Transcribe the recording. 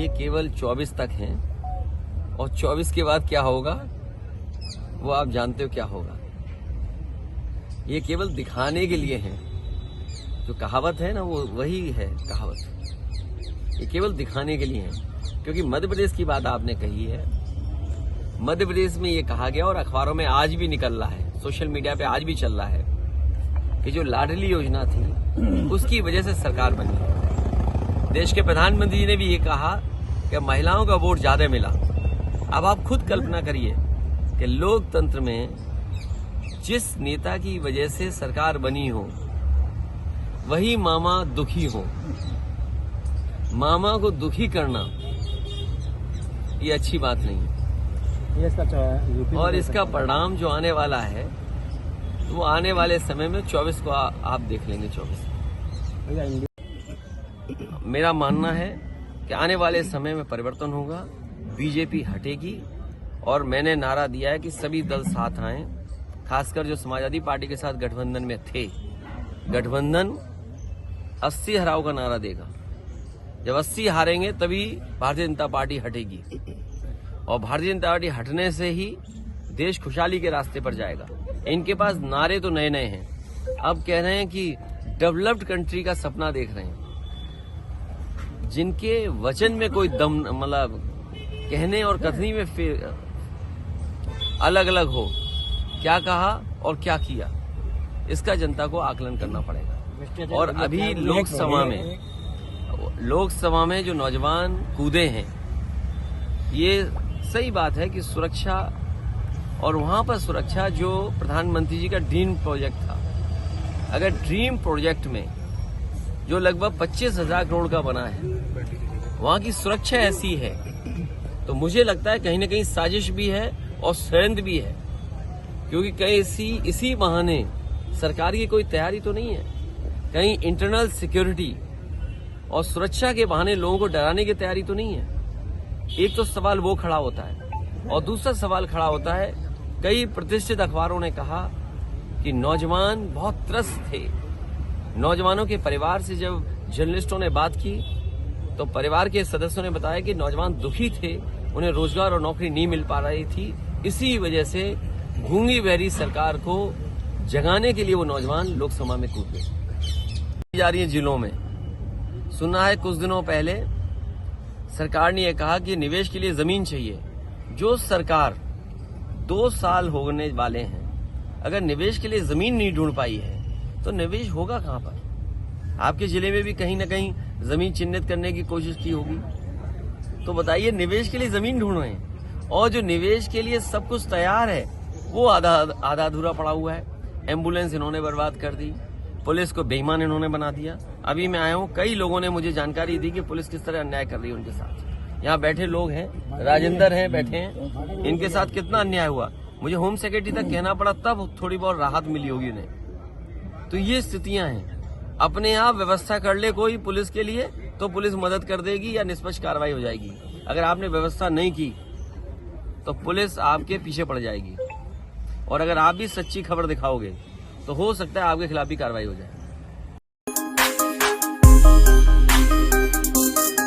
ये केवल 24 तक हैं और 24 के बाद क्या होगा वो आप जानते हो क्या होगा। ये केवल दिखाने के लिए हैं। जो कहावत है ना वो वही है कहावत। ये केवल दिखाने के लिए है, क्योंकि मध्य प्रदेश की बात आपने कही है। मध्य प्रदेश में ये कहा गया और अखबारों में आज भी निकल रहा है, सोशल मीडिया पे आज भी चल रहा है कि जो लाडली योजना थी उसकी वजह से सरकार बनी। देश के प्रधानमंत्री जी ने भी ये कहा कि महिलाओं का वोट ज्यादा मिला। अब आप खुद कल्पना करिए कि लोकतंत्र में जिस नेता की वजह से सरकार बनी हो वही मामा दुखी हो, मामा को दुखी करना ये अच्छी बात नहीं। और इसका परिणाम जो आने वाला है वो आने वाले समय में 24 को आप देख लेंगे। 24 मेरा मानना है कि आने वाले समय में परिवर्तन होगा, बीजेपी हटेगी और मैंने नारा दिया है कि सभी दल साथ आएं, खासकर जो समाजवादी पार्टी के साथ गठबंधन में थे। गठबंधन 80 हराव का नारा देगा। जब 80 हारेंगे तभी भारतीय जनता पार्टी हटेगी और भारतीय जनता पार्टी हटने से ही देश खुशहाली के रास्ते पर जाएगा। इनके पास नारे तो नए नए हैं, अब कह रहे हैं कि डेवलप्ड कंट्री का सपना देख रहे हैं। जिनके वचन में कोई दम मतलब कहने और कथनी में फिर अलग अलग हो, क्या कहा और क्या किया, इसका जनता को आकलन करना पड़ेगा। और अभी लोकसभा में जो नौजवान कूदे हैं, ये सही बात है कि सुरक्षा, और वहां पर सुरक्षा जो प्रधानमंत्री जी का ड्रीम प्रोजेक्ट था, अगर ड्रीम प्रोजेक्ट में जो लगभग 25,000 करोड़ का बना है वहां की सुरक्षा ऐसी है तो मुझे लगता है कहीं न कहीं साजिश भी है और षड्यंत्र भी है, क्योंकि कहीं इसी बहाने सरकार की कोई तैयारी तो नहीं है, कहीं इंटरनल सिक्योरिटी और सुरक्षा के बहाने लोगों को डराने की तैयारी तो नहीं है। एक तो सवाल वो खड़ा होता है और दूसरा सवाल खड़ा होता है, कई प्रतिष्ठित अखबारों ने कहा कि नौजवान बहुत त्रस्त थे। नौजवानों के परिवार से जब जर्नलिस्टों ने बात की तो परिवार के सदस्यों ने बताया कि नौजवान दुखी थे, उन्हें रोजगार और नौकरी नहीं मिल पा रही थी। इसी वजह से गूंगी बहरी सरकार को जगाने के लिए वो नौजवान लोकसभा में कूद गए। जा रही है जिलों में, सुना है कुछ दिनों पहले सरकार ने यह कहा कि निवेश के लिए जमीन चाहिए। जो सरकार 2 साल होने वाले हैं, अगर निवेश के लिए जमीन नहीं ढूंढ पाई है तो निवेश होगा कहां पर? आपके जिले में भी कहीं ना कहीं जमीन चिन्हित करने की कोशिश की होगी, तो बताइए निवेश के लिए जमीन ढूंढ रहे हैं और जो निवेश के लिए सब कुछ तैयार है वो आधा अधूरा पड़ा हुआ है। एम्बुलेंस इन्होंने बर्बाद कर दी, पुलिस को बेईमान इन्होंने बना दिया। अभी मैं आया हूं, कई लोगों ने मुझे जानकारी दी कि पुलिस किस तरह अन्याय कर रही है उनके साथ। यहाँ बैठे लोग हैं, राजेंद्र हैं बैठे हैं, इनके साथ कितना अन्याय हुआ, मुझे होम सेक्रेटरी तक कहना पड़ा, तब थोड़ी बहुत राहत मिली होगी उन्हें। तो ये स्थितियां हैं। अपने आप व्यवस्था कर ले कोई पुलिस के लिए तो पुलिस मदद कर देगी या निष्पक्ष कार्रवाई हो जाएगी। अगर आपने व्यवस्था नहीं की तो पुलिस आपके पीछे पड़ जाएगी और अगर आप भी सच्ची खबर दिखाओगे तो हो सकता है आपके खिलाफ भी कार्रवाई हो जाए।